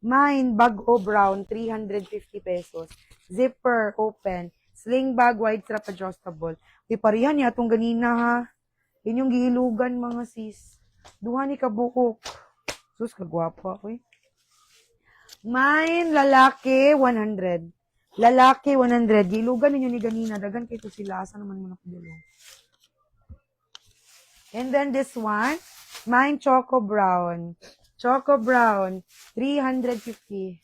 Mine, bag o brown, 350 pesos. Zipper, open. Sling bag, wide strap, adjustable. Di parihan niya itong ganina ha. Yun yung giilugan mga sis. Duha ni kabuok. Sus, kagwapa ko eh. Mine, lalaki, 100. Lalaki, 100. Gilugan ninyo ni ganina. Dagan kayo sila. Asa naman muna padulong. And then this one, mine, choco brown. Choco brown, 350.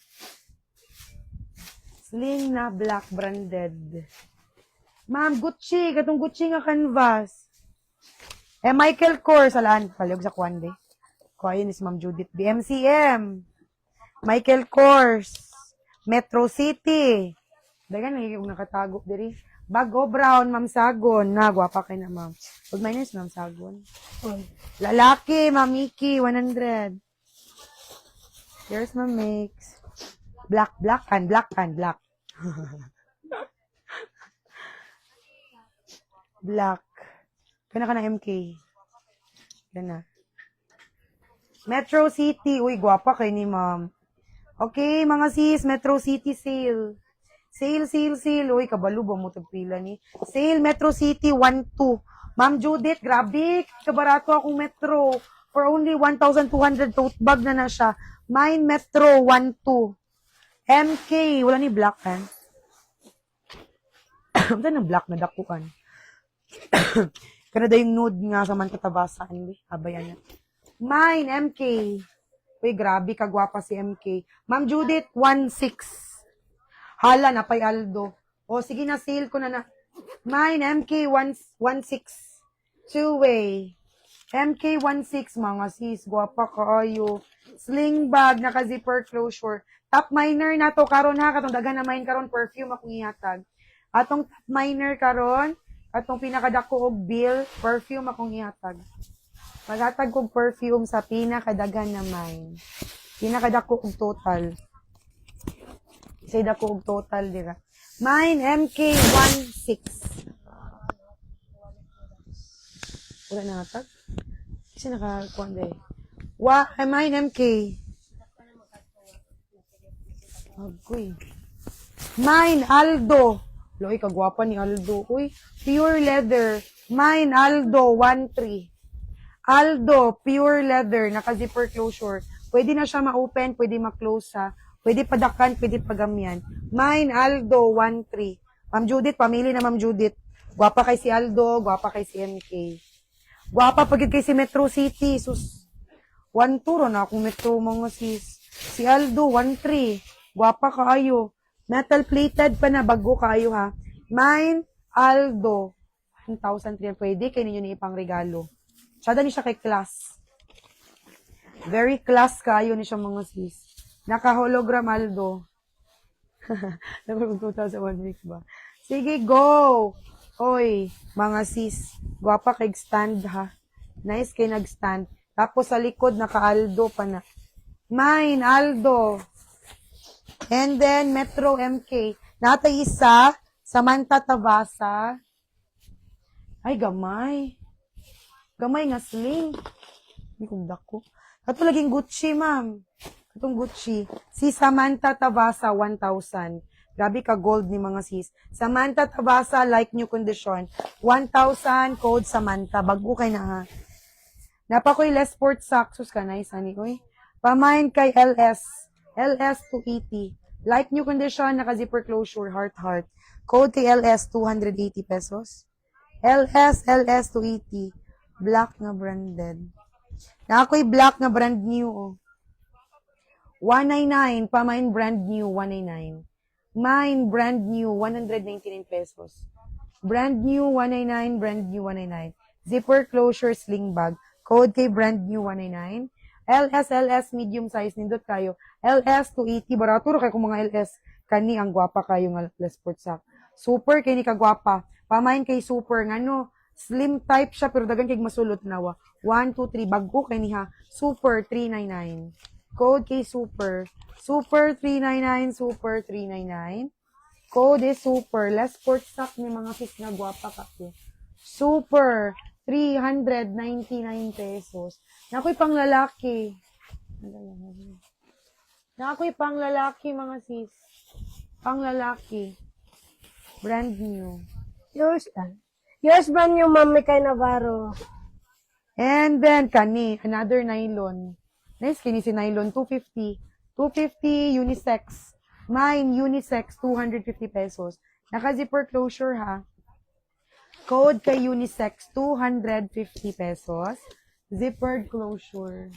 Sling na black branded. Ma'am, Gucci. Katong Gucci nga canvas. Michael Kors. Alaan, palyog sa kwande. Kuha ni si Ma'am Judith. BMCM. Michael Kors. Metro City. Dagan, yung nakatago diri. Bago Brown, Ma'am Sagon. Gwapa kayo na, Ma'am. Huwag may nice, Ma'am Sagon. Lalaki, Ma'am Miki, 100. Here's Ma'am Mix. Black. Black. Kana ka na MK. Kana. Metro City. Uy, gwapa kayo ni Ma'am. Okay, mga sis, Metro City sale. Sale. Uy, kabalo ba mo tagpila ni? Sale, Metro City, 1-2. Ma'am Judith, grabe. Kabarato akong Metro. For only 1,200 tote bag na siya. Mine, Metro, 1-2. MK, wala ni black, kan? Wala na black na dakuan. Kanada yung nude nga sa man katabasaan. Habayan na. Mine, MK. Uy, grabe, kagwapa si MK. Ma'am Judith, 1-6. Hala, napay Aldo. O, sige na, sale ko na. Mine, MK, 1-6. Two-way. MK, 1-6, mga sis. Gwapa kaayo. Sling bag, naka-zipper closure. Top minor na to, karon ha. Katong dagan na mine karon, perfume akong ihatag. Atong top minor karon, atong pinakadako og bill, perfume akong ihatag. Maghatag kong perfume sa pinakadagan na mine. Pinakadako og total. Say dako og total dira. Mine MK 16. Wala na hatag. Kasi nakakuan day. Mine MK. Agoy. Mine Aldo. Loy kagwapa ni Aldo. Uy, pure leather. Mine Aldo 13. Aldo, pure leather, naka-zipper closure. Pwede na siya ma-open, pwede ma-close ha. Pwede padakan, pwede pagamyan. Mine, Aldo, 13. Ma'am Judith, pamili na Ma'am Judith. Gwapa kay si Aldo, gwapa kay si MK. Gwapa pagid kay si Metro City. Sus, 1-2 na akong Metro mga sis. Si Aldo, 1-3. Gwapa kaayo. Metal plated pa na, bago kaayo ha. Mine, Aldo, 1,300. Pwede, kayo ninyo ni ipang regalo. Sada ni siya kay class. Very class kayo ni siya mga sis. Naka-hologram Aldo. Naka 2,001 weeks ba? Sige, go! Oy, mga sis. Gwapa kay stand ha. Nice kay nag-stand. Tapos sa likod, naka-Aldo pa na. Mine, Aldo. And then, Metro MK. Natay isa, Samantha Tabasa. Ay, gamay. Gamay nga sling. Hindi kong dako. Kato laging Gucci, ma'am. Katong Gucci. Si Samantha Tabasa, 1,000. Grabe ka gold ni mga sis. Samantha Tabasa, like new condition. 1,000, code Samantha. Bago kay na ha. Napakoy less sport saxos ka. Nice, honey. Uy. Pamain kay LS. LS 280. Like new condition, naka-zipper closure, heart. Code kay LS, 280 pesos. LS 280. Black na branded. Na ako'y black na brand new, oh. 199. Pa mine brand new, 199. Mine brand new, 199 pesos. Brand new, 199. Brand new, 199. Zipper closure sling bag. Code kay brand new, 199. LS medium size. Nindot kayo. LS 280. Barato kay kung mga LS. Kani ang gwapa kayo nga sport sack. Super kay ni kagwapa. Pamain kay super. Ngano? Slim type siya, pero dagan kay masulot nawa. 1, 2, 3. Bago kay niha. Super 399. Code kay super. Super 399. Super 399. Code is super. Less sport stock ni mga sis na gwapa kasi. Super 399 pesos. Nakoy pang lalaki. Na ako'y pang lalaki, mga sis. Pang lalaki. Brand new. Yours lang. Yours brand new, ma'am, Mikay Navarro. And then, kani, another nylon. Nice, kini si nylon, 250. 250 unisex. Mine, unisex, 250 pesos. Naka-zipper closure, ha? Code kay unisex, 250 pesos. Zippered closure.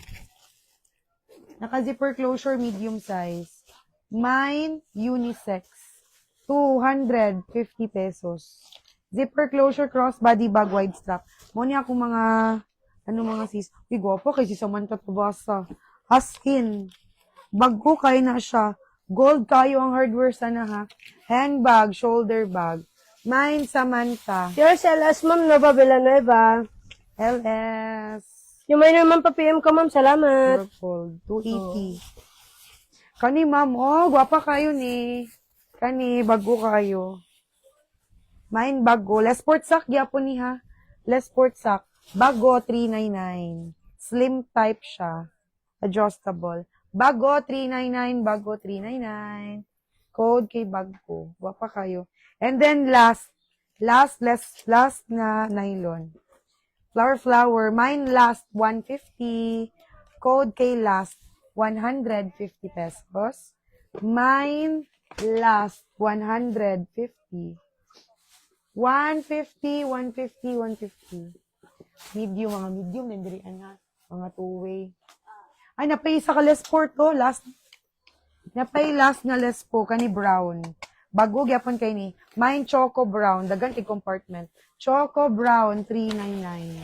Naka-zipper closure, medium size. Mine, unisex, 250 pesos. Zipper closure, crossbody bag, wide strap. Muna akong mga, mga sis. Uy, gwapo, kay si Samantha Tubasa. As in, bag ko kay na siya. Gold kayo ang hardware sana, ha? Handbag, shoulder bag. Mine, Samantha. Yours LS, ma'am, Nova Villanueva. LS. Yung may naman pa PM ko, ma'am. Salamat. Purple, 280. Kani, ma'am, gwapa kayo ni. Kani, bago kayo. Mine, bago. Les sport sack, gyapon ni, ha? Les sport sack. Bago, 399. Slim type siya. Adjustable. Bago, 399. Bago, 399. Code kay bago. Gwapa kayo. And then, last na nylon. Flower. Mine last 150. Code kay last 150 pesos. Mine last 150. 150. Medium, mga medium. Nandirian na. Mga two-way. Ay, napay isa ka Les Sport to. Napay last nga Les po. Kani brown. Bago, gyapon kay ni. Mine choco brown. Dagan kay compartment. Choco brown, 399.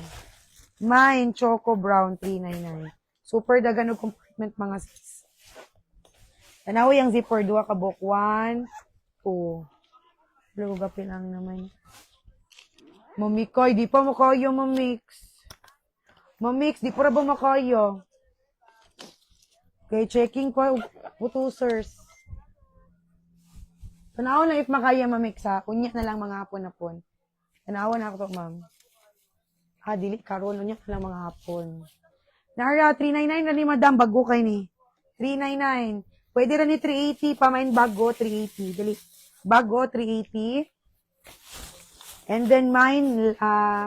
Mine, choco brown, 399. Super dagan og compartment, mga sis. Tanaw yung zipper, 2 ka buok. 1, 2. Lugapin lang naman. Mamikoy, di pa makayo, mamix. Mamix, di pa ba makayo? Okay, checking pa, putusers. Tanaw na if makaya, mamix, ha. Unya na lang mga hapon-hapon. Tanawan na ako to, ma'am. Dili karon unya lang mga hapon. Nara 399 na ni madam bago kay ni. 399. Pwede ra ni 380 pamain bago 380. Dili. Bago 380. And then mine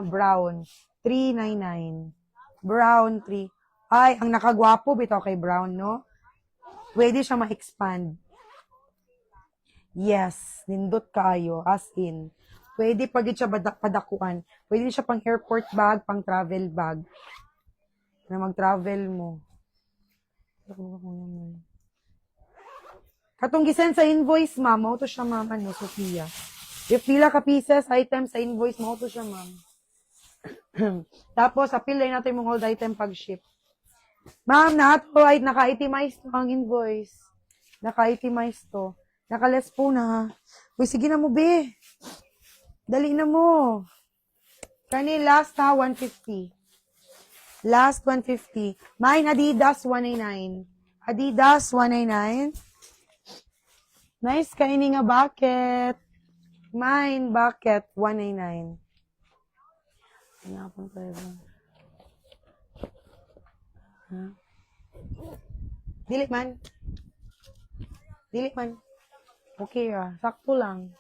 brown 399. Brown 3. Ay, ang nakagwapo bitaw kay brown, no? Pwede siya ma-expand. Yes, nindot kayo as in. Pwede pag siya padakuan. Pwede siya pang airport bag, pang travel bag. Na mag-travel mo. Katong gisend sa invoice, ma'am. Mauto siya, ma'am. Sophia. If pila ka pieces, item sa invoice, mauto siya, ma'am. Tapos, apilay natin mong hold item pag-ship. Ma'am, naka-itemize to ang invoice. Naka-itemize to. Naka-less po na. Uy, sige na mo, be. Dali na mo. Kani last ha, 150. Last 150. Mine Adidas 199. Adidas 199. Nice kaini nga bucket. Mine bucket 199. Hanapon pa yun. Huh? Dili man. Okay sakto lang.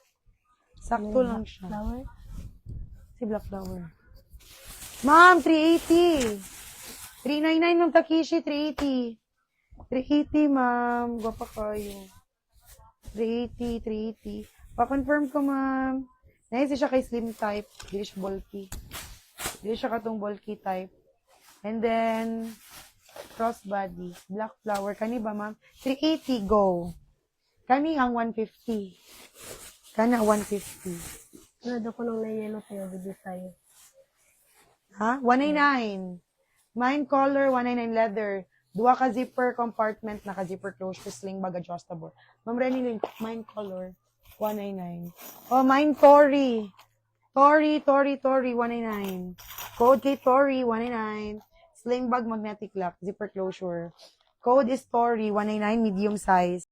Sakto lang siya. Flower? Si Black Flower. Ma'am, 380. 399 ng Takishi, 380. 380, ma'am. Gwapa kayo. 380. Pa-confirm ko, ma'am. Nice siya kay slim type. Dili siya bulky. Dili siya katong bulky type. And then, crossbody. Black Flower. Kani ba, ma'am? 380, go. Kani ang 150. Kana 150. Nado ko nung na-yellow tayo video tayo. Ha? 199. Mine color, 199 leather. 2 ka zipper compartment, naka zipper closure, sling bag adjustable. Ma'am Renny, mine color, 199. Oh, mine Tory. Tory, 199. Code kay Tory, 199. Sling bag magnetic lock, zipper closure. Code is Tory, 199, medium size.